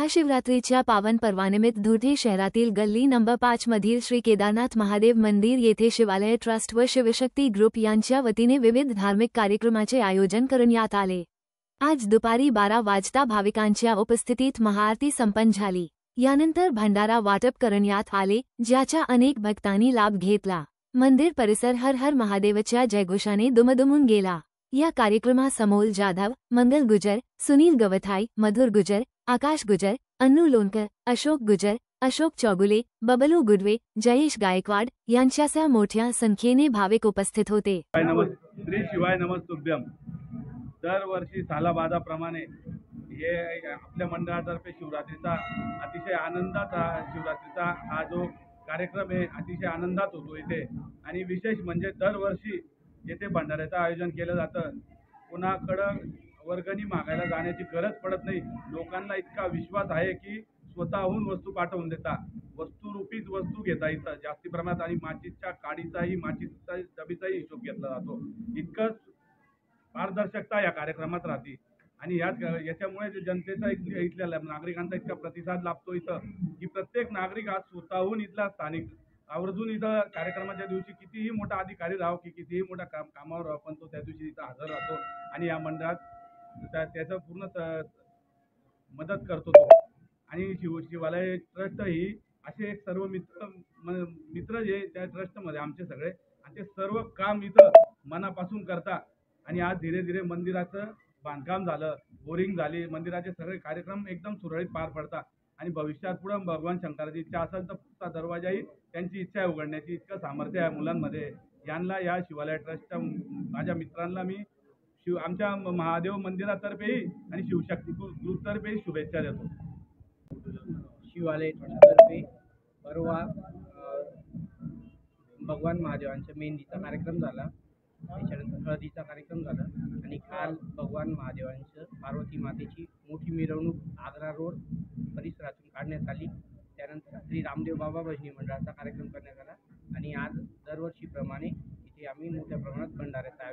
महाशिवरात्रीच्या पावन पर्वानिमित्त धुळे शहरातील गल्ली नंबर 5 मधील श्री केदारनाथ महादेव मंदिर येथे शिवालय ट्रस्ट व शिवशक्ती ग्रुप यांच्या वतीने विविध धार्मिक कार्यक्रमाचे आयोजन करण्यात आले। आज दुपारी 12 वाजता भाविकांच्या उपस्थितीत महाआरती संपन्न झाली। यानंतर भंडारा वाटप करण्यात आले, ज्याचा अनेक भक्तांनी लाभ घेतला। मंदिर परिसर हर हर महादेवच्या जयघोषाने दुमदुमून गेला। या कार्यक्रमात समोल जाधव, मंगल गुजर, सुनील गवथाई, मधुर गुजर, आकाश गुजर, अन्नू लोणकर, अशोक गुजर, अशोक चौगुले, बबलू गुडवे, जयेश गायकवाड यांच्यासह मोठ्या संख्येने भाविक उपस्थित होते। श्री शिवाय नमस्तुभ्यम। दरवर्षी सालाबादाप्रमाणे हे आपल्या मंडळातर्फे शिवरात्रीचा अतिशय आनंदाचा शिवरात्रीचा हा जो कार्यक्रम आहे अतिशय आनंदात होतो इथे। आणि विशेष म्हणजे दरवर्षी येथे भंडाऱ्याचं आयोजन केलं जातं। कुणाकडं वर्गणी मागायला जाण्याची गरज पडत नाही। लोकांना इतका विश्वास आहे की स्वतःहून वस्तू पाठवून देता, वस्तुरूपीच वस्तू घेता इथं जास्ती प्रमाणात। आणि माचीसच्या काडीचाही माचीसचा डबीचाही हिशोब घेतला जातो। इतकं पारदर्शकता या कार्यक्रमात राहते। आणि याच्यामुळे जनतेचा इथल्या नागरिकांचा इतका प्रतिसाद लाभतो इथं की प्रत्येक नागरिक आज स्वतःहून इथला स्थानिक आवर्जून इथं कार्यक्रमाच्या दिवशी कितीही मोठा अधिकारी राहो की कितीही मोठा कामावर राहो पण तो त्या दिवशी इथं हजर राहतो आणि या मंडळात त्याचं पूर्ण मदत करतो तो। आणि शिवालय ट्रस्ट ही असे एक सर्व मित्र जे त्या ट्रस्टमध्ये आमचे सगळे आणि ते सर्व काम इथं मनापासून करता। आणि आज धीरे धीरे मंदिराचं बांधकाम झालं, बोरिंग झाली, मंदिराचे सगळे कार्यक्रम एकदम सुरळीत पार पडतात। आणि भविष्यात पुढे भगवान शंकराची इच्छा असेल तर पुढचा दरवाजाही त्यांची इच्छा आहे उघडण्याची, इतकं सामर्थ्य आहे मुलांमध्ये। यांना या शिवालय ट्रस्टच्या माझ्या मित्रांना मी आमच्या महादेव मंदिरातर्फेही आणि शिवशक्ती ग्रुपतर्फेही शुभेच्छा देतो। शिवालय ट्रस्टतर्फे परवा भगवान महादेवांचा मेहंदीचा कार्यक्रम झाला, त्याच्यानंतर हळदीचा कार्यक्रम झाला आणि काल भगवान महादेवांचं पार्वती मातेची मोठी मिरवणूक आग्रा रोड परिसरातून काढण्यात आली। त्यानंतर श्री रामदेव बाबा भजनी मंडळाचा कार्यक्रम करण्यात आला आणि आज दरवर्षीप्रमाणे इथे आम्ही मोठ्या प्रमाणात भंडाऱ्याचं